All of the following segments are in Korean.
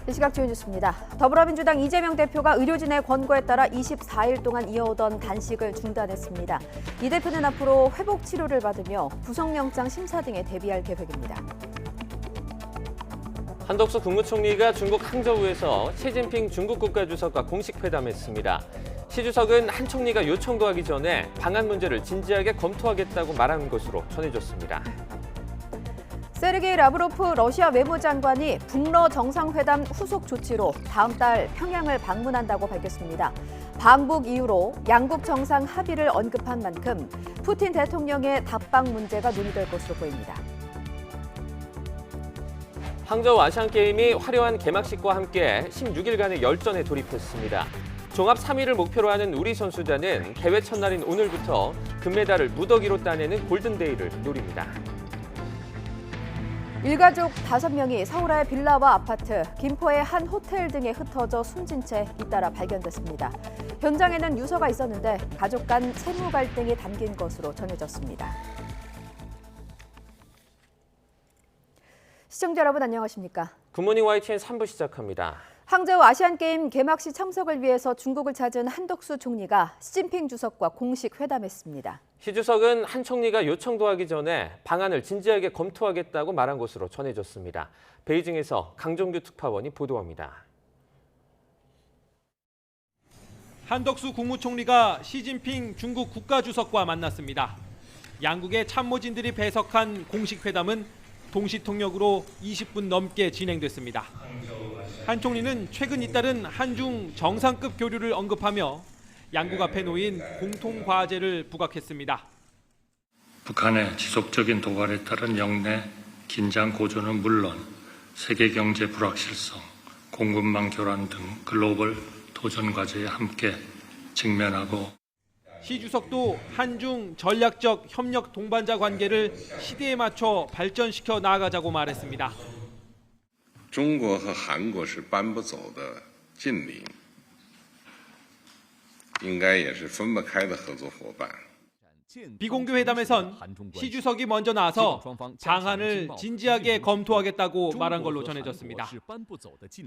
이 시각 주요 뉴스입니다. 더불어민주당 이재명 대표가 의료진의 권고에 따라 24일 동안 이어오던 단식을 중단했습니다. 이 대표는 앞으로 회복 치료를 받으며 구속영장 심사 등에 대비할 계획입니다. 한덕수 국무총리가 중국 항저우에서 시진핑 중국 국가주석과 공식 회담했습니다. 시 주석은 한 총리가 요청도 하기 전에 방한 문제를 진지하게 검토하겠다고 말한 것으로 전해졌습니다. 세르게이 라브로프 러시아 외무장관이 북러 정상회담 후속 조치로 다음 달 평양을 방문한다고 밝혔습니다. 방북 이후로 양국 정상 합의를 언급한 만큼 푸틴 대통령의 답방 문제가 논의될 것으로 보입니다. 항저우 아시안게임이 화려한 개막식과 함께 16일간의 열전에 돌입했습니다. 종합 3위를 목표로 하는 우리 선수단은 대회 첫날인 오늘부터 금메달을 무더기로 따내는 골든데이를 노립니다. 일가족 5명이 서울의 빌라와 아파트, 김포의 한 호텔 등에 흩어져 숨진 채 잇따라 발견됐습니다. 현장에는 유서가 있었는데 가족 간 채무 갈등이 담긴 것으로 전해졌습니다. 시청자 여러분 안녕하십니까? 굿모닝 YTN 3부 시작합니다. 항저우 아시안게임 개막식 참석을 위해서 중국을 찾은 한덕수 총리가 시진핑 주석과 공식 회담했습니다. 시 주석은 한 총리가 요청도 하기 전에 방안을 진지하게 검토하겠다고 말한 것으로 전해졌습니다. 베이징에서 강정규 특파원이 보도합니다. 한덕수 국무총리가 시진핑 중국 국가주석과 만났습니다. 양국의 참모진들이 배석한 공식 회담은 동시 통역으로 20분 넘게 진행됐습니다. 한 총리는 최근 잇따른 한중 정상급 교류를 언급하며 양국 앞에 놓인 공통 과제를 부각했습니다. 북한의 지속적인 도발에 따른 영내 긴장 고조는 물론 세계 경제 불확실성, 공급망 교란 등 글로벌 도전 과제에 함께 직면하고 시 주석도 한중 전략적 협력 동반자 관계를 시대에 맞춰 발전시켜 나아가자고 말했습니다. 中国和韩国是搬不走的近邻，应该也是分不开的合作伙伴。 비공개 회담에선 시 주석이 먼저 나서 방안을 진지하게 검토하겠다고 말한 걸로 전해졌습니다.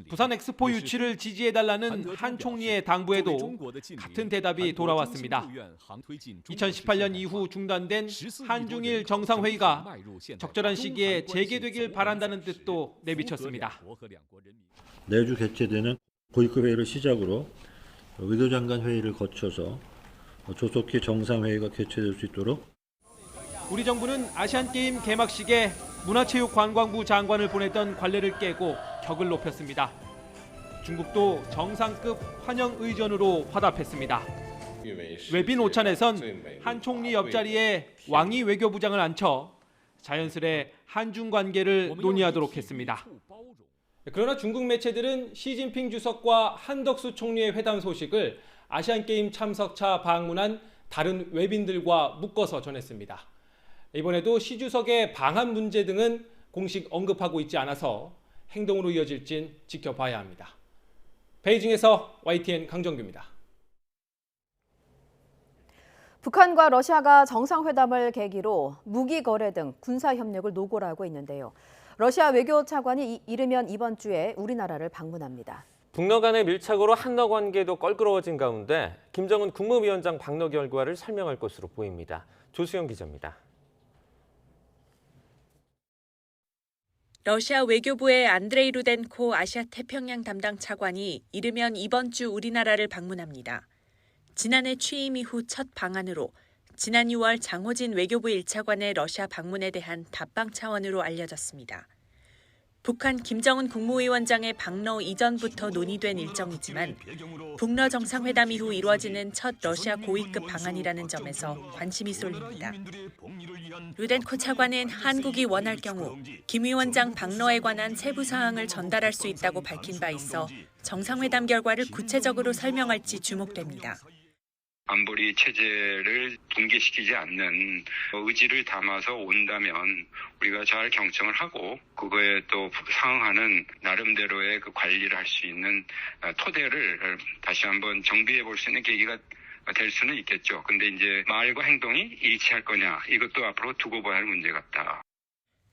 부산 엑스포 유치를 지지해달라는 한 총리의 당부에도 같은 대답이 돌아왔습니다. 2018년 이후 중단된 한중일 정상회의가 적절한 시기에 재개되길 바란다는 뜻도 내비쳤습니다. 내주 개최되는 고위급 회의를 시작으로 외교장관 회의를 거쳐서 조속히 정상회의가 개최될 수 있도록 우리 정부는 아시안게임 개막식에 문화체육관광부 장관을 보냈던 관례를 깨고 격을 높였습니다. 중국도 정상급 환영 의전으로 화답했습니다. 외빈 오찬에선 한 총리 옆자리에 왕이 외교부장을 앉혀 자연스레 한중 관계를 논의하도록 했습니다. 그러나 중국 매체들은 시진핑 주석과 한덕수 총리의 회담 소식을 아시안게임 참석차 방문한 다른 외빈들과 묶어서 전했습니다. 이번에도 시 주석의 방한 문제 등은 공식 언급하고 있지 않아서 행동으로 이어질진 지켜봐야 합니다. 베이징에서 YTN 강정규입니다. 북한과 러시아가 정상회담을 계기로 무기 거래 등 군사 협력을 노고로 하고 있는데요. 러시아 외교차관이 이르면 이번 주에 우리나라를 방문합니다. 북러 간의 밀착으로 한러 관계도 껄끄러워진 가운데 김정은 국무위원장 방러 결과를 설명할 것으로 보입니다. 조수영 기자입니다. 러시아 외교부의 안드레이 루덴코 아시아 태평양 담당 차관이 이르면 이번 주 우리나라를 방문합니다. 지난해 취임 이후 첫 방한으로 지난 6월 장호진 외교부 1차관의 러시아 방문에 대한 답방 차원으로 알려졌습니다. 북한 김정은 국무위원장의 방러 이전부터 논의된 일정이지만 북러 정상회담 이후 이루어지는 첫 러시아 고위급 방한이라는 점에서 관심이 쏠립니다. 루덴코 차관은 한국이 원할 경우 김 위원장 방러에 관한 세부 사항을 전달할 수 있다고 밝힌 바 있어 정상회담 결과를 구체적으로 설명할지 주목됩니다. 안보리 체제를 붕괴시키지 않는 의지를 담아서 온다면 우리가 잘 경청을 하고 그거에 또 상응하는 나름대로의 그 관리를 할 수 있는 토대를 다시 한번 정비해 볼 수 있는 계기가 될 수는 있겠죠. 근데 이제 말과 행동이 일치할 거냐 이것도 앞으로 두고 봐야 할 문제 같다.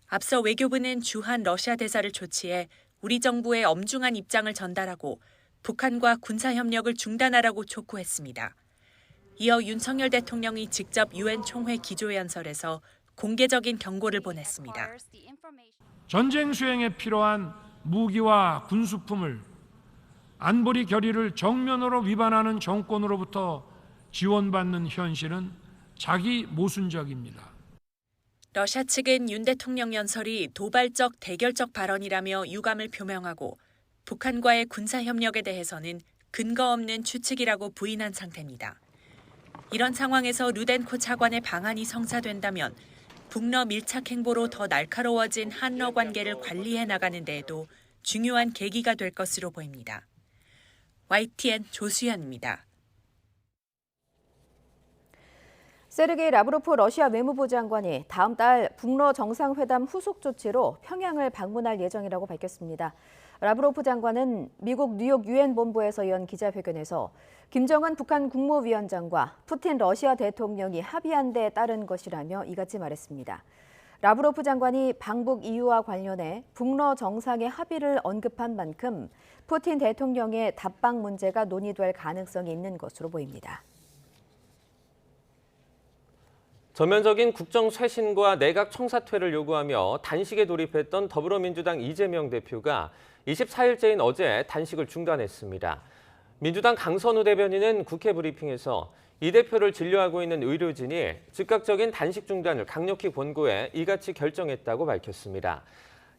앞서 외교부는 주한 러시아 대사를 조치해 우리 정부의 엄중한 입장을 전달하고 북한과 군사협력을 중단하라고 촉구했습니다. 이어 윤석열 대통령이 직접 유엔 총회 기조연설에서 공개적인 경고를 보냈습니다. 전쟁 수행에 필요한 무기와 군수품을 안보리 결의를 정면으로 위반하는 정권으로부터 지원받는 현실은 자기 모순적입니다. 러시아 측은 윤 대통령 연설이 도발적 대결적 발언이라며 유감을 표명하고 북한과의 군사협력에 대해서는 근거 없는 추측이라고 부인한 상태입니다. 이런 상황에서 루덴코 차관의 방안이 성사된다면 북러 밀착 행보로 더 날카로워진 한러 관계를 관리해 나가는 데에도 중요한 계기가 될 것으로 보입니다. YTN 조수연입니다. 세르게이 라브로프 러시아 외무부 장관이 다음 달 북러 정상회담 후속 조치로 평양을 방문할 예정이라고 밝혔습니다. 라브로프 장관은 미국 뉴욕 유엔 본부에서 연 기자회견에서 김정은 북한 국무위원장과 푸틴 러시아 대통령이 합의한 데 따른 것이라며 이같이 말했습니다. 라브로프 장관이 방북 이유와 관련해 북러 정상의 합의를 언급한 만큼 푸틴 대통령의 답방 문제가 논의될 가능성이 있는 것으로 보입니다. 전면적인 국정 쇄신과 내각 청사퇴를 요구하며 단식에 돌입했던 더불어민주당 이재명 대표가 24일째인 어제 단식을 중단했습니다. 민주당 강선우 대변인은 국회 브리핑에서 이 대표를 진료하고 있는 의료진이 즉각적인 단식 중단을 강력히 권고해 이같이 결정했다고 밝혔습니다.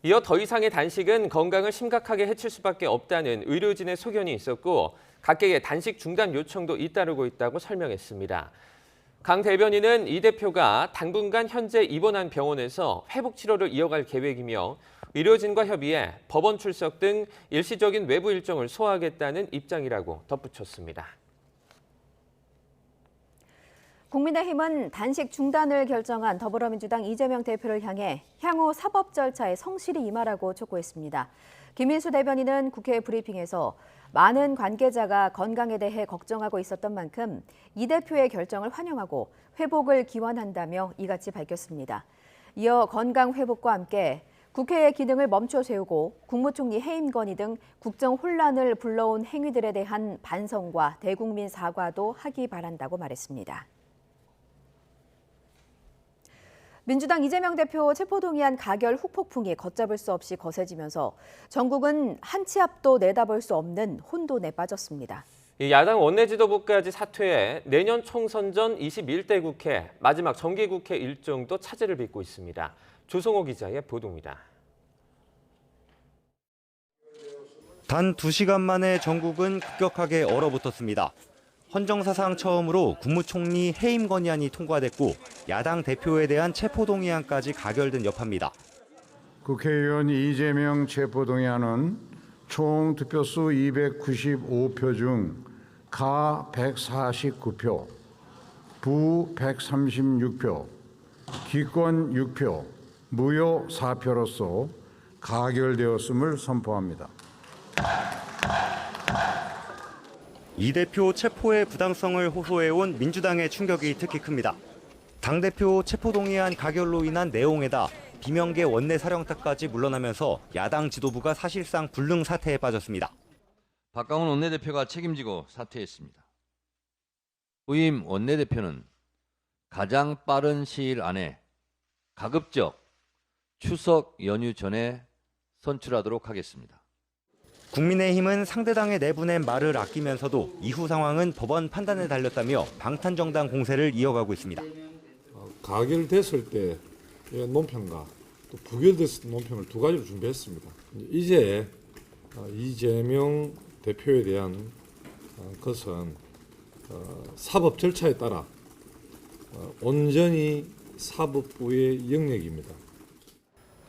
이어 더 이상의 단식은 건강을 심각하게 해칠 수밖에 없다는 의료진의 소견이 있었고 각계의 단식 중단 요청도 잇따르고 있다고 설명했습니다. 강 대변인은 이 대표가 당분간 현재 입원한 병원에서 회복 치료를 이어갈 계획이며 의료진과 협의해 법원 출석 등 일시적인 외부 일정을 소화하겠다는 입장이라고 덧붙였습니다. 국민의힘은 단식 중단을 결정한 더불어민주당 이재명 대표를 향해 향후 사법 절차에 성실히 임하라고 촉구했습니다. 김인수 대변인은 국회 브리핑에서 많은 관계자가 건강에 대해 걱정하고 있었던 만큼 이 대표의 결정을 환영하고 회복을 기원한다며 이같이 밝혔습니다. 이어 건강 회복과 함께 국회의 기능을 멈춰 세우고 국무총리 해임 건의 등 국정 혼란을 불러온 행위들에 대한 반성과 대국민 사과도 하기 바란다고 말했습니다. 민주당 이재명 대표 체포동의안 가결 후폭풍이 걷잡을 수 없이 거세지면서 전국은 한 치 앞도 내다볼 수 없는 혼돈에 빠졌습니다. 야당 원내지도부까지 사퇴해 내년 총선 전 21대 국회 마지막 정기국회 일정도 차질을 빚고 있습니다. 조성호 기자의 보도입니다. 단 2시간 만에 전국은 급격하게 얼어붙었습니다. 헌정사상 처음으로 국무총리 해임 건의안이 통과됐고 야당 대표에 대한 체포동의안까지 가결된 여파입니다. 국회의원 이재명 체포동의안은 총 득표수 295표 중 가 149표, 부 136표, 기권 6표, 무효 4표로서 가결되었음을 선포합니다. 이 대표 체포의 부당성을 호소해온 민주당의 충격이 특히 큽니다. 당대표 체포동의안 가결로 인한 내용에다 비명계 원내사령탑까지 물러나면서 야당 지도부가 사실상 불능 사태에 빠졌습니다. 박강원 원내대표가 책임지고 사퇴했습니다. 후임 원내대표는 가장 빠른 시일 안에 가급적 추석 연휴 전에 선출하도록 하겠습니다. 국민의힘은 상대당의 내보낸 말을 아끼면서도 이후 상황은 법원 판단에 달렸다며 방탄정당 공세를 이어가고 있습니다. 가결됐을 때 논평과 또 부결됐을 때 논평을 두 가지로 준비했습니다. 이제 이재명 대표에 대한 것은 사법 절차에 따라 온전히 사법부의 영역입니다.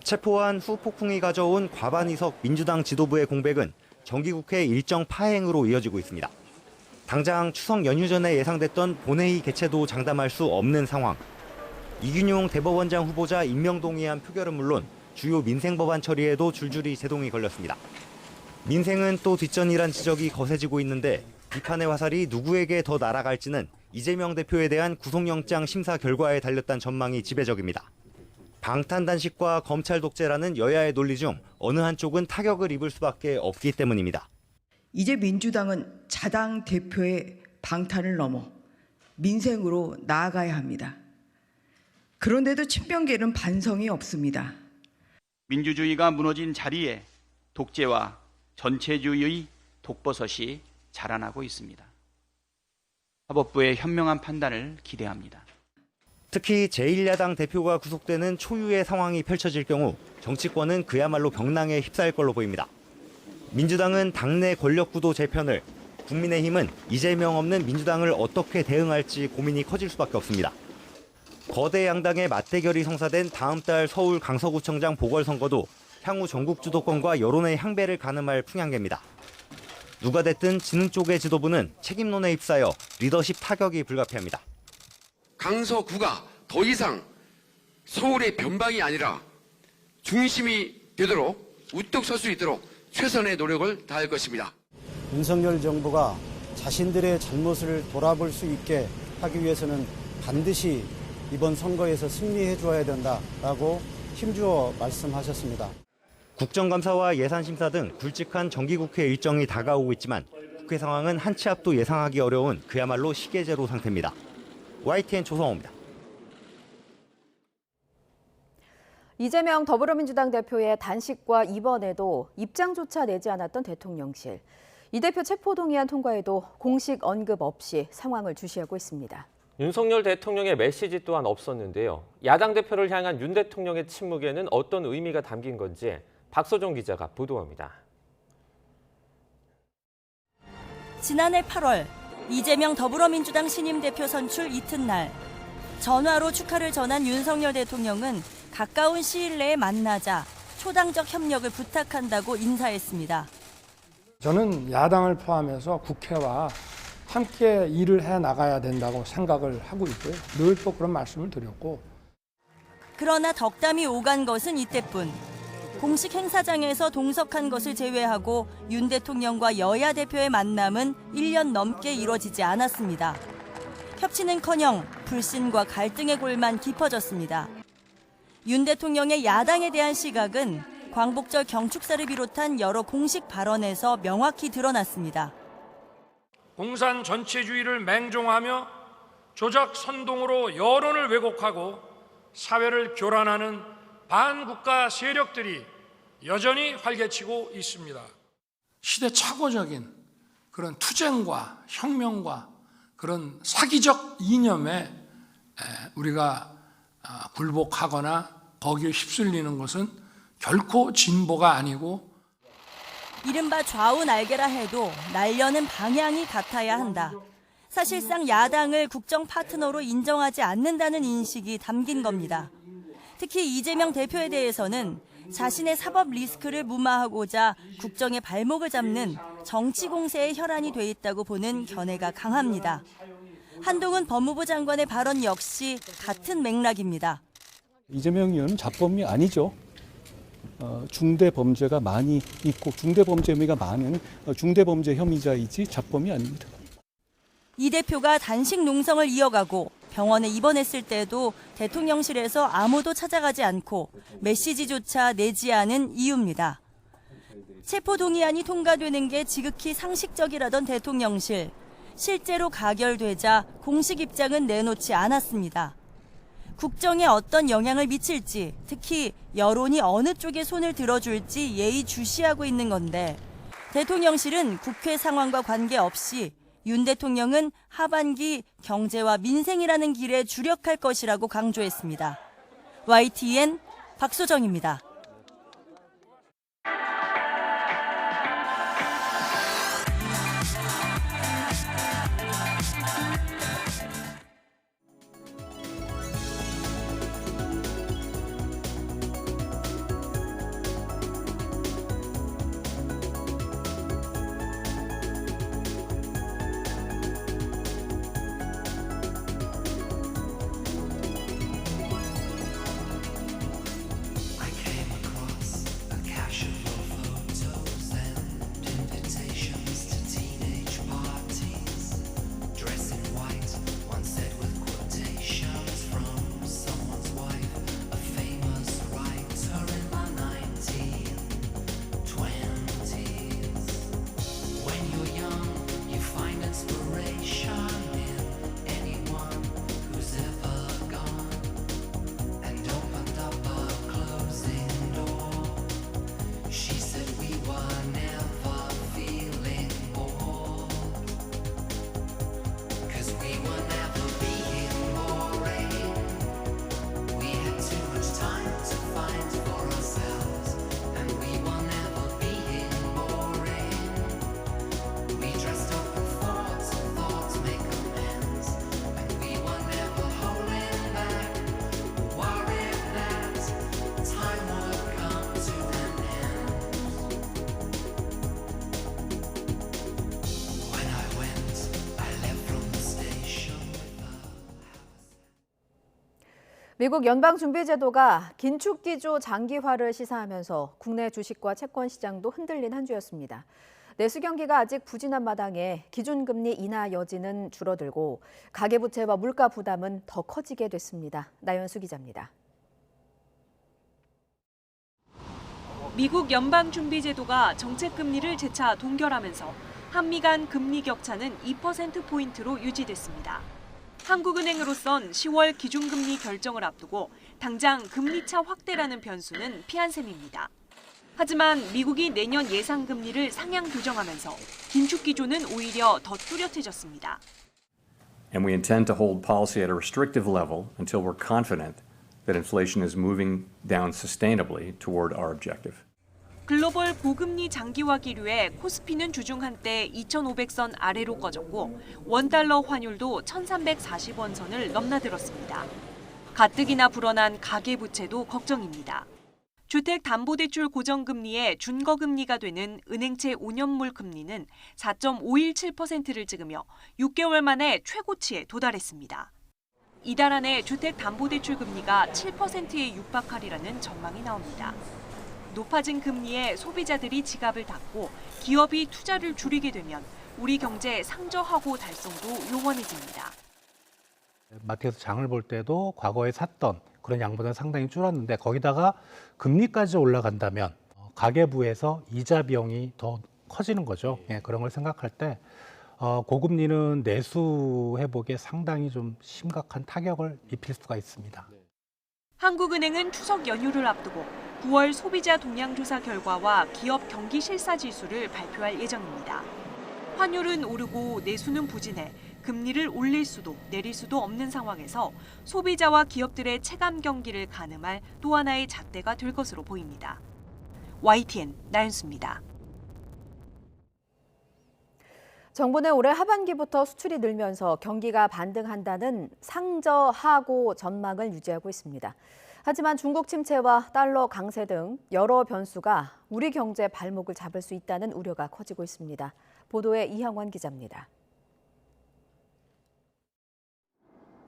체포한 후 폭풍이 가져온 과반 의석 민주당 지도부의 공백은 정기국회 일정 파행으로 이어지고 있습니다. 당장 추석 연휴 전에 예상됐던 본회의 개최도 장담할 수 없는 상황. 이균용 대법원장 후보자 임명동의안 표결은 물론 주요 민생법안 처리에도 줄줄이 제동이 걸렸습니다. 민생은 또 뒷전이란 지적이 거세지고 있는데 비판의 화살이 누구에게 더 날아갈지는 이재명 대표에 대한 구속영장 심사 결과에 달렸다는 전망이 지배적입니다. 방탄단식과 검찰 독재라는 여야의 논리 중 어느 한쪽은 타격을 입을 수밖에 없기 때문입니다. 이제 민주당은 자당 대표의 방탄을 넘어 민생으로 나아가야 합니다. 그런데도 친명계는 반성이 없습니다. 민주주의가 무너진 자리에 독재와 전체주의의 독버섯이 자라나고 있습니다. 사법부의 현명한 판단을 기대합니다. 특히 제1야당 대표가 구속되는 초유의 상황이 펼쳐질 경우 정치권은 그야말로 병랑에 휩싸일 걸로 보입니다. 민주당은 당내 권력구도 재편을, 국민의힘은 이재명 없는 민주당을 어떻게 대응할지 고민이 커질 수밖에 없습니다. 거대 양당의 맞대결이 성사된 다음 달 서울 강서구청장 보궐선거도 향후 전국 주도권과 여론의 향배를 가늠할 풍향계입니다. 누가 됐든 지는 쪽의 지도부는 책임론에 휩싸여 리더십 타격이 불가피합니다. 강서구가 더 이상 서울의 변방이 아니라 중심이 되도록 우뚝 설 수 있도록 최선의 노력을 다할 것입니다. 윤석열 정부가 자신들의 잘못을 돌아볼 수 있게 하기 위해서는 반드시 이번 선거에서 승리해 줘야 된다라고 힘주어 말씀하셨습니다. 국정감사와 예산심사 등 굵직한 정기국회 일정이 다가오고 있지만 국회 상황은 한 치 앞도 예상하기 어려운 그야말로 시계제로 상태입니다. YTN 조성호입니다. 이재명 더불어민주당 대표의 단식과 입원에도 입장조차 내지 않았던 대통령실. 이 대표 체포동의안 통과에도 공식 언급 없이 상황을 주시하고 있습니다. 윤석열 대통령의 메시지 또한 없었는데요. 야당 대표를 향한 윤 대통령의 침묵에는 어떤 의미가 담긴 건지 박서정 기자가 보도합니다. 지난해 8월 이재명 더불어민주당 신임 대표 선출 이튿날 전화로 축하를 전한 윤석열 대통령은 가까운 시일 내에 만나자 초당적 협력을 부탁한다고 인사했습니다. 저는 야당을 포함해서 국회와 함께 일을 해 나가야 된다고 생각을 하고 있고요. 늘 또 그런 말씀을 드렸고. 그러나 덕담이 오간 것은 이때뿐. 공식 행사장에서 동석한 것을 제외하고 윤 대통령과 여야 대표의 만남은 1년 넘게 이뤄지지 않았습니다. 협치는커녕 불신과 갈등의 골만 깊어졌습니다. 윤 대통령의 야당에 대한 시각은 광복절 경축사를 비롯한 여러 공식 발언에서 명확히 드러났습니다. 공산 전체주의를 맹종하며 조작 선동으로 여론을 왜곡하고 사회를 교란하는 반국가 세력들이 여전히 활개치고 있습니다. 시대착오적인 그런 투쟁과 혁명과 그런 사기적 이념에 우리가 굴복하거나 거기에 휩쓸리는 것은 결코 진보가 아니고 이른바 좌우 날개라 해도 날려는 방향이 같아야 한다. 사실상 야당을 국정 파트너로 인정하지 않는다는 인식이 담긴 겁니다. 특히 이재명 대표에 대해서는 자신의 사법 리스크를 무마하고자 국정의 발목을 잡는 정치 공세의 혈안이 돼 있다고 보는 견해가 강합니다. 한동훈 법무부 장관의 발언 역시 같은 맥락입니다. 이재명 의원은 자범이 아니죠. 중대 범죄가 많이 있고 중대 범죄 혐의가 많은 중대 범죄 혐의자이지 자범이 아닙니다. 이 대표가 단식 농성을 이어가고 병원에 입원했을 때도 대통령실에서 아무도 찾아가지 않고 메시지조차 내지 않은 이유입니다. 체포동의안이 통과되는 게 지극히 상식적이라던 대통령실. 실제로 가결되자 공식 입장은 내놓지 않았습니다. 국정에 어떤 영향을 미칠지, 특히 여론이 어느 쪽에 손을 들어줄지 예의주시하고 있는 건데 대통령실은 국회 상황과 관계없이 윤 대통령은 하반기 경제와 민생이라는 길에 주력할 것이라고 강조했습니다. YTN 박소정입니다. 미국 연방준비제도가 긴축기조 장기화를 시사하면서 국내 주식과 채권 시장도 흔들린 한 주였습니다. 내수 경기가 아직 부진한 마당에 기준금리 인하 여지는 줄어들고 가계부채와 물가 부담은 더 커지게 됐습니다. 나연수 기자입니다. 미국 연방준비제도가 정책금리를 재차 동결하면서 한미 간 금리 격차는 2%포인트로 유지됐습니다. 한국은행으로선 10월 기준금리 결정을 앞두고 당장 금리차 확대라는 변수는 피한 셈입니다. 하지만 미국이 내년 예상금리를 상향 조정하면서 긴축기조는 오히려 더 뚜렷해졌습니다. And we intend to hold policy at a restrictive level until we're confident that inflation is moving down sustainably toward our objective. 글로벌 고금리 장기화 기류에 코스피는 주중 한때 2,500선 아래로 꺼졌고 원달러 환율도 1,340원 선을 넘나들었습니다. 가뜩이나 불어난 가계부채도 걱정입니다. 주택담보대출 고정금리의 준거금리가 되는 은행채 5년물 금리는 4.517%를 찍으며 6개월 만에 최고치에 도달했습니다. 이달 안에 주택담보대출 금리가 7%에 육박하리라는 전망이 나옵니다. 높아진 금리에 소비자들이 지갑을 닫고 기업이 투자를 줄이게 되면 우리 경제 상저하고 달성도 요원해집니다. 마트에서 장을 볼 때도 과거에 샀던 그런 양보다는 상당히 줄었는데 거기다가 금리까지 올라간다면 가계부에서 이자 비용이 더 커지는 거죠. 예, 그런 걸 생각할 때 고금리는 내수 회복에 상당히 좀 심각한 타격을 입힐 수가 있습니다. 한국은행은 추석 연휴를 앞두고 9월 소비자 동향조사 결과와 기업 경기 실사 지수를 발표할 예정입니다. 환율은 오르고 내수는 부진해 금리를 올릴 수도 내릴 수도 없는 상황에서 소비자와 기업들의 체감 경기를 가늠할 또 하나의 잣대가 될 것으로 보입니다. YTN 나윤수입니다. 정부는 올해 하반기부터 수출이 늘면서 경기가 반등한다는 상저하고 전망을 유지하고 있습니다. 하지만 중국 침체와 달러 강세 등 여러 변수가 우리 경제 발목을 잡을 수 있다는 우려가 커지고 있습니다. 보도에 이형원 기자입니다.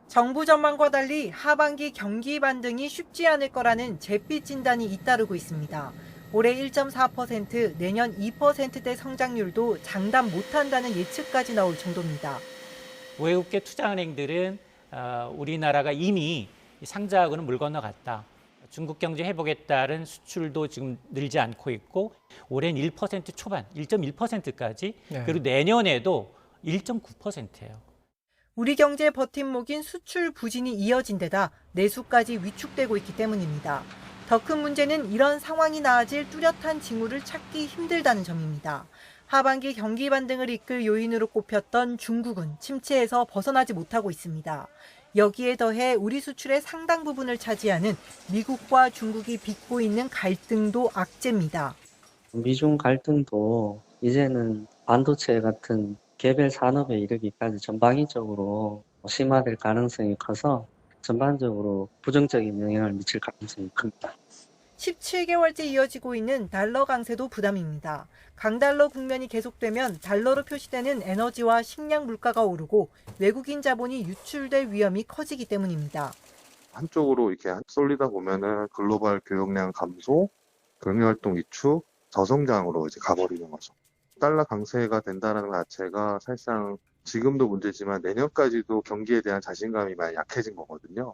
정부 전망과 달리 하반기 경기 반등이 쉽지 않을 거라는 잿빛 진단이 잇따르고 있습니다. 올해 1.4%, 내년 2%대 성장률도 장담 못한다는 예측까지 나올 정도입니다. 외국계 투자은행들은 우리나라가 이미 상저하고는 물 건너갔다. 중국 경제 회복에 따른 수출도 지금 늘지 않고 있고 올해는 1% 초반, 1.1%까지 그리고 내년에도 1.9%예요. 우리 경제 버팀목인 수출 부진이 이어진 데다 내수까지 위축되고 있기 때문입니다. 더 큰 문제는 이런 상황이 나아질 뚜렷한 징후를 찾기 힘들다는 점입니다. 하반기 경기 반등을 이끌 요인으로 꼽혔던 중국은 침체에서 벗어나지 못하고 있습니다. 여기에 더해 우리 수출의 상당 부분을 차지하는 미국과 중국이 빚고 있는 갈등도 악재입니다. 미중 갈등도 이제는 반도체 같은 개별 산업에 이르기까지 전방위적으로 심화될 가능성이 커서 전반적으로 부정적인 영향을 미칠 가능성이 큽니다. 17개월째 이어지고 있는 달러 강세도 부담입니다. 강달러 국면이 계속되면 달러로 표시되는 에너지와 식량 물가가 오르고 외국인 자본이 유출될 위험이 커지기 때문입니다. 한쪽으로 이렇게 쏠리다 보면은 글로벌 교역량 감소, 경제활동 위축, 저성장으로 이제 가버리는 거죠. 달러 강세가 된다는 것 자체가 사실상 지금도 문제지만 내년까지도 경기에 대한 자신감이 많이 약해진 거거든요.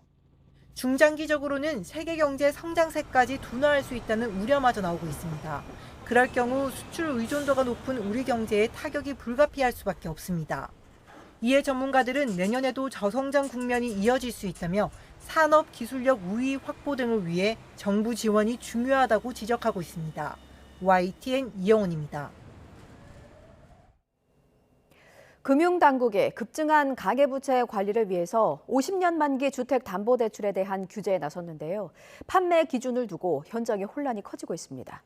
중장기적으로는 세계 경제 성장세까지 둔화할 수 있다는 우려마저 나오고 있습니다. 그럴 경우 수출 의존도가 높은 우리 경제에 타격이 불가피할 수밖에 없습니다. 이에 전문가들은 내년에도 저성장 국면이 이어질 수 있다며 산업 기술력 우위 확보 등을 위해 정부 지원이 중요하다고 지적하고 있습니다. YTN 이영훈입니다. 금융당국이 급증한 가계부채 관리를 위해서 50년 만기 주택담보대출에 대한 규제에 나섰는데요. 판매 기준을 두고 현장의 혼란이 커지고 있습니다.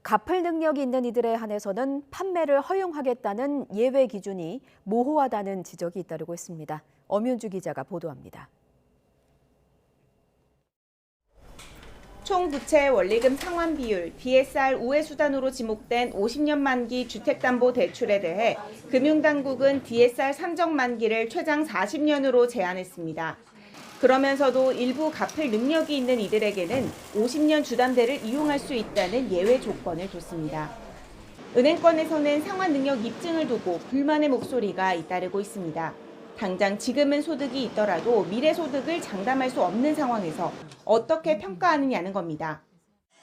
갚을 능력이 있는 이들에 한해서는 판매를 허용하겠다는 예외 기준이 모호하다는 지적이 잇따르고 있습니다. 엄윤주 기자가 보도합니다. 총 부채 원리금 상환 비율, DSR 우회 수단으로 지목된 50년 만기 주택담보대출에 대해 금융당국은 DSR 산정 만기를 최장 40년으로 제한했습니다. 그러면서도 일부 갚을 능력이 있는 이들에게는 50년 주담대를 이용할 수 있다는 예외 조건을 뒀습니다. 은행권에서는 상환 능력 입증을 두고 불만의 목소리가 잇따르고 있습니다. 당장 지금은 소득이 있더라도 미래 소득을 장담할 수 없는 상황에서 어떻게 평가하느냐는 겁니다.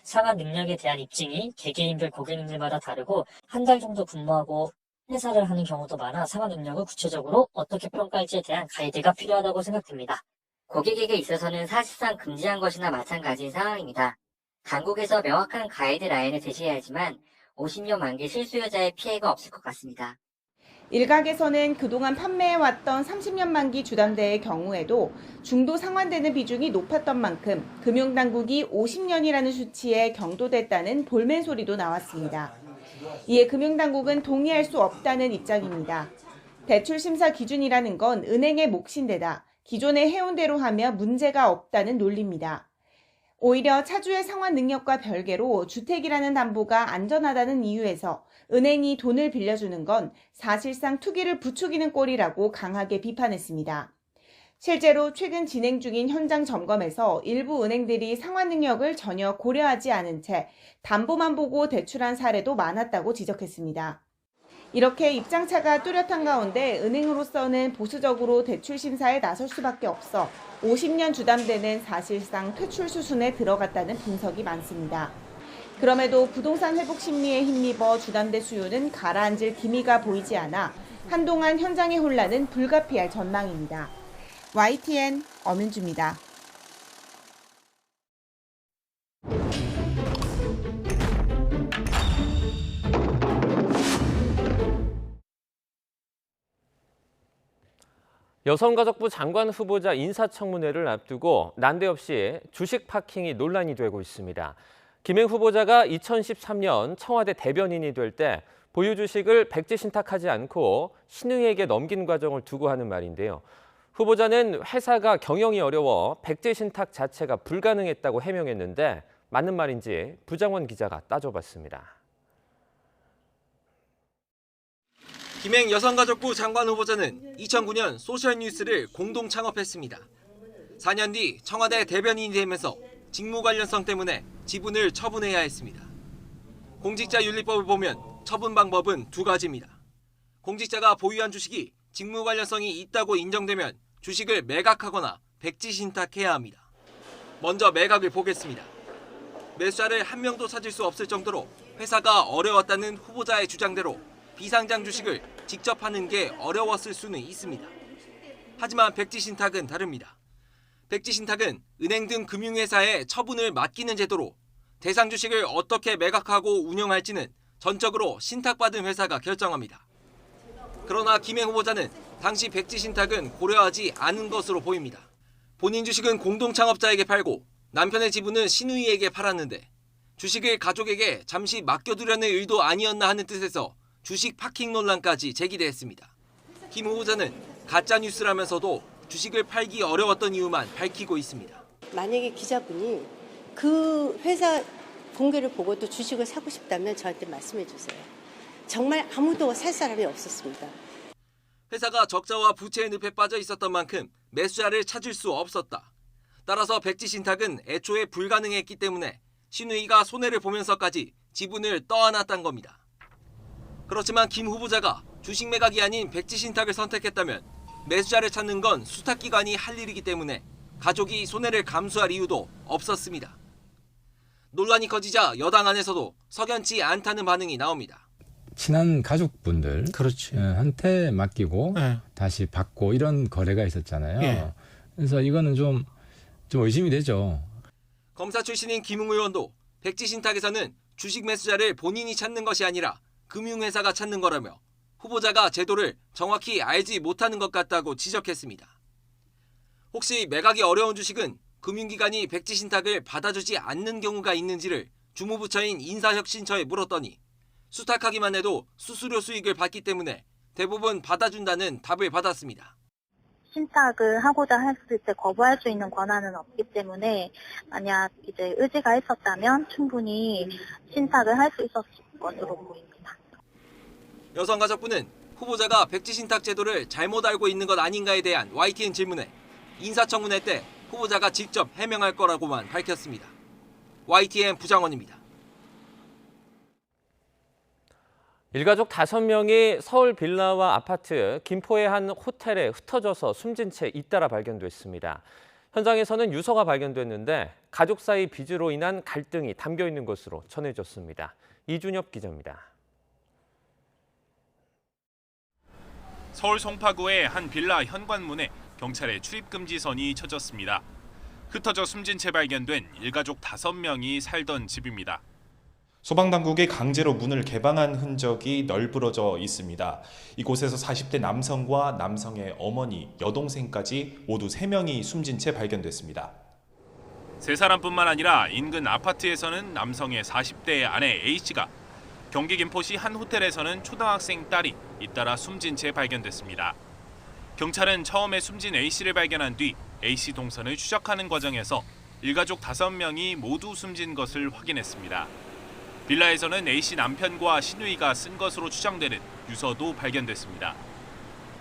상환 능력에 대한 입증이 개개인별 고객님들마다 다르고 한 달 정도 근무하고 회사를 하는 경우도 많아 상환 능력을 구체적으로 어떻게 평가할지에 대한 가이드가 필요하다고 생각됩니다. 고객에게 있어서는 사실상 금지한 것이나 마찬가지인 상황입니다. 당국에서 명확한 가이드라인을 제시해야지만 50년 만기 실수요자의 피해가 없을 것 같습니다. 일각에서는 그동안 판매해왔던 30년 만기 주담대의 경우에도 중도 상환되는 비중이 높았던 만큼 금융당국이 50년이라는 수치에 경도됐다는 볼멘 소리도 나왔습니다. 이에 금융당국은 동의할 수 없다는 입장입니다. 대출심사 기준이라는 건 은행의 몫인데다 기존에 해온 대로 하면 문제가 없다는 논리입니다. 오히려 차주의 상환 능력과 별개로 주택이라는 담보가 안전하다는 이유에서 은행이 돈을 빌려주는 건 사실상 투기를 부추기는 꼴이라고 강하게 비판했습니다. 실제로 최근 진행 중인 현장 점검에서 일부 은행들이 상환 능력을 전혀 고려하지 않은 채 담보만 보고 대출한 사례도 많았다고 지적했습니다. 이렇게 입장차가 뚜렷한 가운데 은행으로서는 보수적으로 대출 심사에 나설 수밖에 없어 50년 주담대는 사실상 퇴출 수순에 들어갔다는 분석이 많습니다. 그럼에도 부동산 회복 심리에 힘입어 주담대 수요는 가라앉을 기미가 보이지 않아 한동안 현장의 혼란은 불가피할 전망입니다. YTN 엄윤주입니다. 여성가족부 장관 후보자 인사청문회를 앞두고 난데없이 주식 파킹이 논란이 되고 있습니다. 김행 후보자가 2013년 청와대 대변인이 될 때 보유 주식을 백지 신탁하지 않고 신우이에게 넘긴 과정을 두고 하는 말인데요. 후보자는 회사가 경영이 어려워 백지 신탁 자체가 불가능했다고 해명했는데 맞는 말인지 부장원 기자가 따져봤습니다. 김행 여성가족부 장관 후보자는 2009년 소셜뉴스를 공동 창업했습니다. 4년 뒤 청와대 대변인이 되면서 직무 관련성 때문에 지분을 처분해야 했습니다. 공직자윤리법을 보면 처분 방법은 두 가지입니다. 공직자가 보유한 주식이 직무 관련성이 있다고 인정되면 주식을 매각하거나 백지 신탁해야 합니다. 먼저 매각을 보겠습니다. 매수자를 한 명도 찾을 수 없을 정도로 회사가 어려웠다는 후보자의 주장대로 비상장 주식을 직접 하는 게 어려웠을 수는 있습니다. 하지만 백지 신탁은 다릅니다. 백지 신탁은 은행 등 금융회사에 처분을 맡기는 제도로 대상 주식을 어떻게 매각하고 운영할지는 전적으로 신탁받은 회사가 결정합니다. 그러나 김행 후보자는 당시 백지 신탁은 고려하지 않은 것으로 보입니다. 본인 주식은 공동 창업자에게 팔고 남편의 지분은 신우이에게 팔았는데 주식을 가족에게 잠시 맡겨두려는 의도 아니었나 하는 뜻에서 주식 파킹 논란까지 제기됐습니다. 김 후보자는 가짜 뉴스라면서도 주식을 팔기 어려웠던 이유만 밝히고 있습니다. 만약에 기자분이 그 회사 공개를 보고도 주식을 사고 싶다면 저한테 말씀해 주세요. 정말 아무도 살 사람이 없었습니다. 회사가 적자와 부채의 늪에 빠져 있었던 만큼 매수자를 찾을 수 없었다. 따라서 백지 신탁은 애초에 불가능했기 때문에 신우이가 손해를 보면서까지 지분을 떠안았던 겁니다. 그렇지만 김 후보자가 주식 매각이 아닌 백지 신탁을 선택했다면 매수자를 찾는 건 수탁기관이 할 일이기 때문에 가족이 손해를 감수할 이유도 없었습니다. 논란이 커지자 여당 안에서도 석연치 않다는 반응이 나옵니다. 친한 가족분들 한테 맡기고 다시 받고 이런 거래가 있었잖아요. 그래서 이거는 좀 의심이 되죠. 검사 출신인 김웅 의원도 백지 신탁에서는 주식 매수자를 본인이 찾는 것이 아니라 금융회사가 찾는 거라며 후보자가 제도를 정확히 알지 못하는 것 같다고 지적했습니다. 혹시 매각이 어려운 주식은 금융기관이 백지 신탁을 받아주지 않는 경우가 있는지를 주무부처인 인사혁신처에 물었더니 수탁하기만 해도 수수료 수익을 받기 때문에 대부분 받아준다는 답을 받았습니다. 신탁을 하고자 했을 때 거부할 수 있는 권한은 없기 때문에 만약 이제 의지가 있었다면 충분히 신탁을 할 수 있었을 것으로 보입니다. 여성가족부는 후보자가 백지 신탁 제도를 잘못 알고 있는 것 아닌가에 대한 YTN 질문에 인사청문회 때 후보자가 직접 해명할 거라고만 밝혔습니다. YTN 부장원입니다. 일가족 5명이 서울 빌라와 아파트, 김포의 한 호텔에 흩어져서 숨진 채 잇따라 발견됐습니다. 현장에서는 유서가 발견됐는데 가족 사이 빚으로 인한 갈등이 담겨 있는 것으로 전해졌습니다. 이준엽 기자입니다. 서울 송파구의 한 빌라 현관문에 경찰의 출입금지선이 쳐졌습니다. 흩어져 숨진 채 발견된 일가족 5명이 살던 집입니다. 소방당국이 강제로 문을 개방한 흔적이 널브러져 있습니다. 이곳에서 40대 남성과 남성의 어머니, 여동생까지 모두 3명이 숨진 채 발견됐습니다. 3사람뿐만 아니라 인근 아파트에서는 남성의 40대 아내 A씨가, 경기 김포시 한 호텔에서는 초등학생 딸이 잇따라 숨진 채 발견됐습니다. 경찰은 처음에 숨진 A씨를 발견한 뒤 A씨 동선을 추적하는 과정에서 일가족 5명이 모두 숨진 것을 확인했습니다. 빌라에서는 A씨 남편과 시누이가 쓴 것으로 추정되는 유서도 발견됐습니다.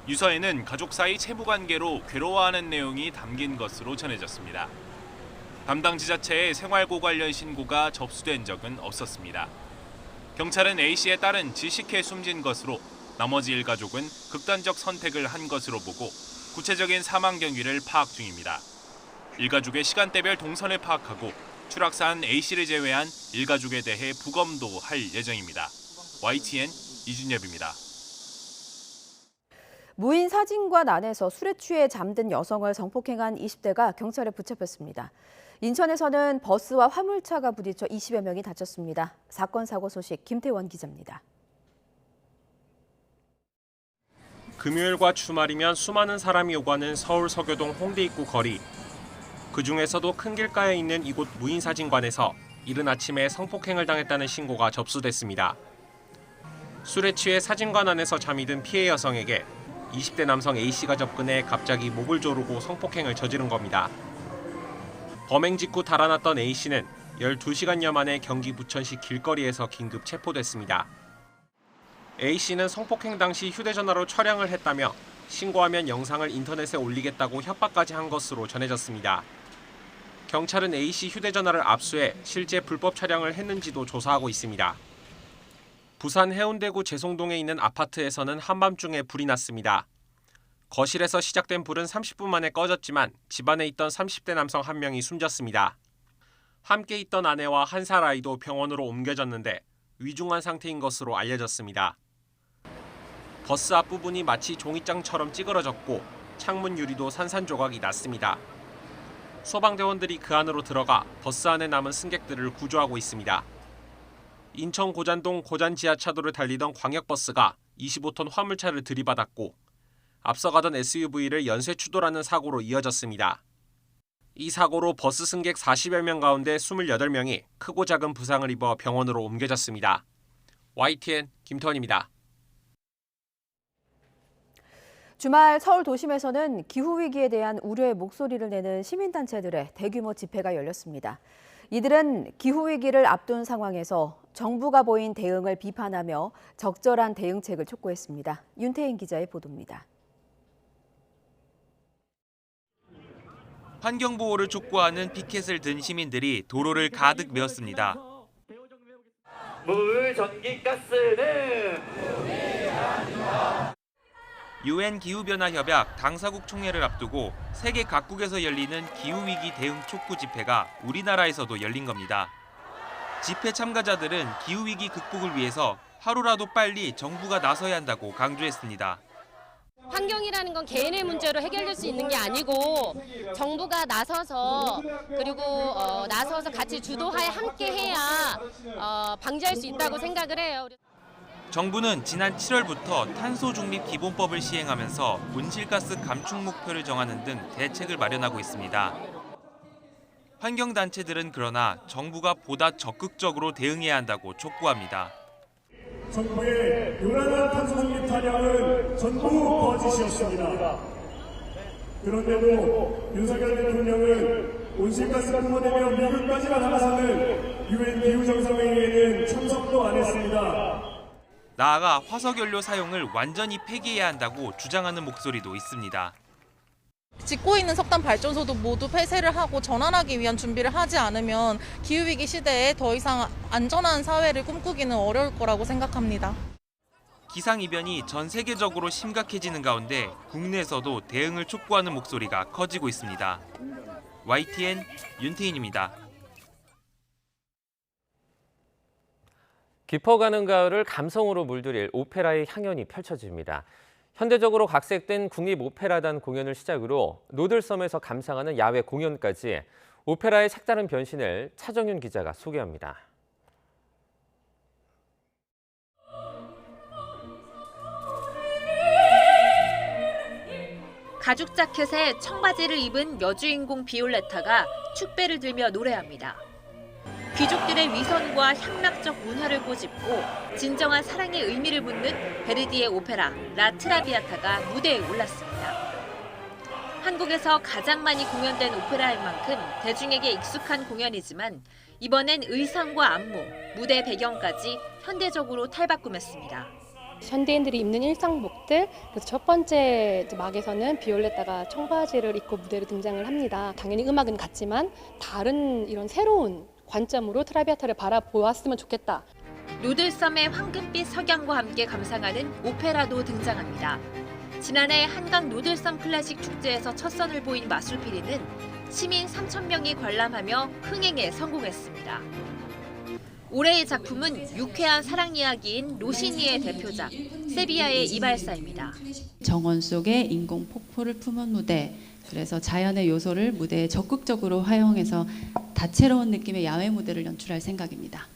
유서에는 가족 사이 채무관계로 괴로워하는 내용이 담긴 것으로 전해졌습니다. 담당 지자체의 생활고 관련 신고가 접수된 적은 없었습니다. 경찰은 A씨의 딸은 질식해 숨진 것으로 나머지 일가족은 극단적 선택을 한 것으로 보고 구체적인 사망 경위를 파악 중입니다. 일가족의 시간대별 동선을 파악하고 추락사한 A씨를 제외한 일가족에 대해 부검도 할 예정입니다. YTN 이준엽입니다. 무인 사진관 안에서 술에 취해 잠든 여성을 성폭행한 20대가 경찰에 붙잡혔습니다. 인천에서는 버스와 화물차가 부딪혀 20여 명이 다쳤습니다. 사건 사고 소식 김태원 기자입니다. 금요일과 주말이면 수많은 사람이 오가는 서울 서교동 홍대 입구 거리. 그중에서도 큰 길가에 있는 이곳 무인사진관에서 이른 아침에 성폭행을 당했다는 신고가 접수됐습니다. 술에 취해 사진관 안에서 잠이 든 피해 여성에게 20대 남성 A씨가 접근해 갑자기 목을 조르고 성폭행을 저지른 겁니다. 범행 직후 달아났던 A씨는 12시간여 만에 경기 부천시 길거리에서 긴급 체포됐습니다. A씨는 성폭행 당시 휴대전화로 촬영을 했다며 신고하면 영상을 인터넷에 올리겠다고 협박까지 한 것으로 전해졌습니다. 경찰은 A씨 휴대전화를 압수해 실제 불법 촬영을 했는지도 조사하고 있습니다. 부산 해운대구 재송동에 있는 아파트에서는 한밤중에 불이 났습니다. 거실에서 시작된 불은 30분 만에 꺼졌지만 집안에 있던 30대 남성 1명이 숨졌습니다. 함께 있던 아내와 1살 아이도 병원으로 옮겨졌는데 위중한 상태인 것으로 알려졌습니다. 버스 앞부분이 마치 종이장처럼 찌그러졌고 창문 유리도 산산조각이 났습니다. 소방대원들이 그 안으로 들어가 버스 안에 남은 승객들을 구조하고 있습니다. 인천 고잔동 고잔 지하차도를 달리던 광역버스가 25톤 화물차를 들이받았고 앞서가던 SUV를 연쇄 추돌하는 사고로 이어졌습니다. 이 사고로 버스 승객 40여 명 가운데 28명이 크고 작은 부상을 입어 병원으로 옮겨졌습니다. YTN 김태원입니다. 주말 서울 도심에서는 기후위기에 대한 우려의 목소리를 내는 시민단체들의 대규모 집회가 열렸습니다. 이들은 기후위기를 앞둔 상황에서 정부가 보인 대응을 비판하며 적절한 대응책을 촉구했습니다. 윤태인 기자의 보도입니다. 환경보호를 촉구하는 피켓을 든 시민들이 도로를 가득 메웠습니다. 물, 전기, 가스는 UN 기후변화협약 당사국 총회를 앞두고 세계 각국에서 열리는 기후위기 대응 촉구 집회가 우리나라에서도 열린 겁니다. 집회 참가자들은 기후위기 극복을 위해서 하루라도 빨리 정부가 나서야 한다고 강조했습니다. 환경이라는 건 개인의 문제로 해결될 수 있는 게 아니고 정부가 나서서 그리고 나서서 같이 주도하에 함께 해야 방지할 수 있다고 생각을 해요. 정부는 지난 7월부터 탄소중립 기본법을 시행하면서 온실가스 감축 목표를 정하는 등 대책을 마련하고 있습니다. 환경단체들은 그러나 정부가 보다 적극적으로 대응해야 한다고 촉구합니다. 정부의 요란한 탄소중립 탄약은 전부 거짓이었습니다. 그런데도 윤석열 대통령은 온실가스 뿜어내며 미국까지나 나가서는 UN 기후정상회의에는 참석도 안 했습니다. 나아가 화석연료 사용을 완전히 폐기해야 한다고 주장하는 목소리도 있습니다. 짓고 있는 석탄 발전소도 모두 폐쇄를 하고 전환하기 위한 준비를 하지 않으면 기후위기 시대에 더 이상 안전한 사회를 꿈꾸기는 어려울 거라고 생각합니다. 기상이변이 전 세계적으로 심각해지는 가운데 국내에서도 대응을 촉구하는 목소리가 커지고 있습니다. YTN 윤태인입니다. 깊어가는 가을을 감성으로 물들일 오페라의 향연이 펼쳐집니다. 현대적으로 각색된 국립오페라단 공연을 시작으로 노들섬에서 감상하는 야외 공연까지 오페라의 색다른 변신을 차정윤 기자가 소개합니다. 가죽 자켓에 청바지를 입은 여주인공 비올레타가 축배를 들며 노래합니다. 귀족들의 위선과 향락적 문화를 꼬집고 진정한 사랑의 의미를 묻는 베르디의 오페라 라 트라비아타가 무대에 올랐습니다. 한국에서 가장 많이 공연된 오페라인 만큼 대중에게 익숙한 공연이지만 이번엔 의상과 안무, 무대 배경까지 현대적으로 탈바꿈했습니다. 현대인들이 입는 일상복들, 그래서 첫 번째 막에서는 비올레타가 청바지를 입고 무대로 등장을 합니다. 당연히 음악은 같지만 다른 이런 새로운 관점으로 트라비아타를 바라보았으면 좋겠다. 노들섬의 황금빛 석양과 함께 감상하는 오페라도 등장합니다. 지난해 한강 노들섬 클래식 축제에서 첫 선을 보인 마술피리는 시민 3,000명이 관람하며 흥행에 성공했습니다. 올해의 작품은 유쾌한 사랑 이야기인 로시니의 대표작 세비야의 이발사입니다. 정원 속에 인공 폭포를 품은 무대, 그래서 자연의 요소를 무대에 적극적으로 활용해서 다채로운 느낌의 야외 무대를 연출할 생각입니다.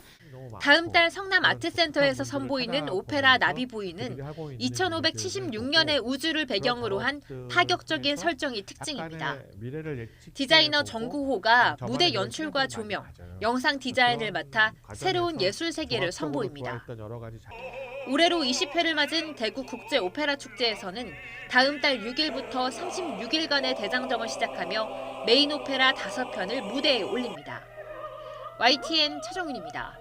다음 달 성남 아트센터에서 선보이는 오페라 나비보이는 2576년의 우주를 배경으로 한 파격적인 설정이 특징입니다. 디자이너 정구호가 무대 연출과 조명, 영상 디자인을 맡아 새로운 예술 세계를 선보입니다. 올해로 20회를 맞은 대구 국제 오페라 축제에서는 다음 달 6일부터 36일간의 대장정을 시작하며 메인 오페라 5편을 무대에 올립니다. YTN 차정윤입니다.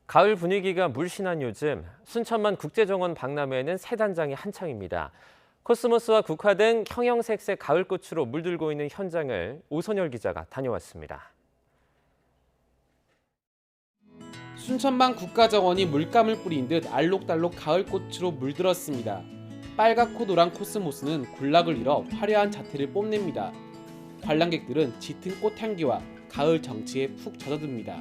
가을 분위기가 물씬한 요즘 순천만 국제정원 박람회에는 새 단장이 한창입니다. 코스모스와 국화 등 형형색색 가을꽃으로 물들고 있는 현장을 오선열 기자가 다녀왔습니다. 순천만 국가정원이 물감을 뿌린 듯 알록달록 가을꽃으로 물들었습니다. 빨갛고 노란 코스모스는 군락을 잃어 화려한 자태를 뽐냅니다. 관람객들은 짙은 꽃향기와 가을 정취에 푹 젖어듭니다.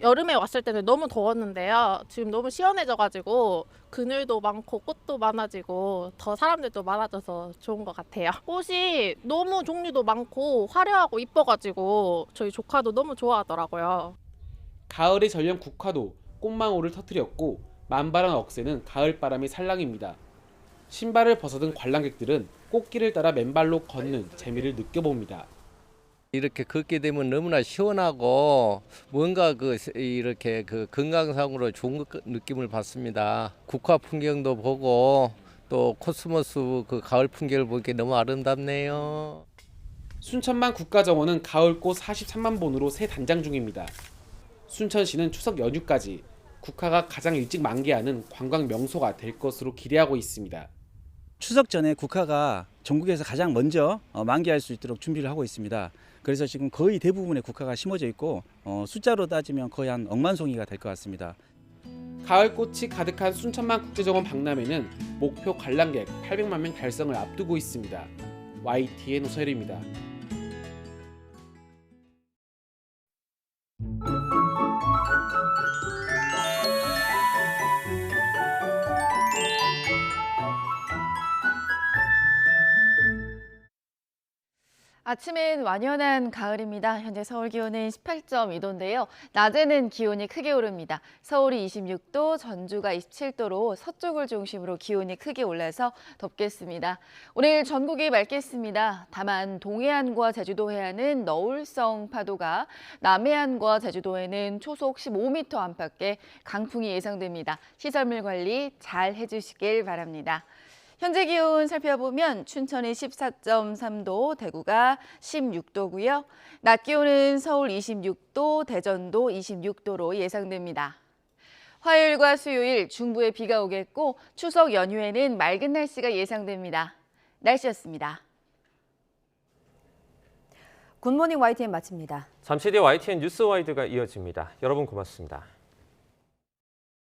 여름에 왔을 때는 너무 더웠는데요. 지금 너무 시원해져가지고 그늘도 많고 꽃도 많아지고 더 사람들도 많아져서 좋은 것 같아요. 꽃이 너무 종류도 많고 화려하고 이뻐가지고 저희 조카도 너무 좋아하더라고요. 가을의 전령 국화도 꽃망울을 터뜨렸고 만발한 억새는 가을바람이 살랑입니다. 신발을 벗어든 관람객들은 꽃길을 따라 맨발로 걷는 재미를 느껴봅니다. 이렇게 걷게 되면 너무나 시원하고 뭔가 이렇게 건강상으로 좋은 느낌을 받습니다. 국화 풍경도 보고 또 코스모스 가을 풍경을 보니까 너무 아름답네요. 순천만 국가정원은 가을꽃 43만 본으로 새 단장 중입니다. 순천시는 추석 연휴까지 국화가 가장 일찍 만개하는 관광 명소가 될 것으로 기대하고 있습니다. 추석 전에 국화가 전국에서 가장 먼저 만개할 수 있도록 준비를 하고 있습니다. 그래서 지금 거의 대부분의 국화가 심어져 있고 숫자로 따지면 거의 한 100만 송이가 될 것 같습니다. 가을꽃이 가득한 순천만 국제정원 박람회는 목표 관람객 800만 명 달성을 앞두고 있습니다. YTN 오선열입니다. 아침엔 완연한 가을입니다. 현재 서울 기온은 18.2도인데요. 낮에는 기온이 크게 오릅니다. 서울이 26도, 전주가 27도로 서쪽을 중심으로 기온이 크게 올라서 덥겠습니다. 오늘 전국이 맑겠습니다. 다만 동해안과 제주도 해안은 너울성 파도가, 남해안과 제주도에는 초속 15m 안팎의 강풍이 예상됩니다. 시설물 관리 잘 해주시길 바랍니다. 현재 기온 살펴보면 춘천이 14.3도, 대구가 16도고요. 낮 기온은 서울 26도, 대전도 26도로 예상됩니다. 화요일과 수요일 중부에 비가 오겠고 추석 연휴에는 맑은 날씨가 예상됩니다. 날씨였습니다. 굿모닝 YTN 마칩니다. 잠시 뒤에 YTN 뉴스 와이드가 이어집니다. 여러분 고맙습니다.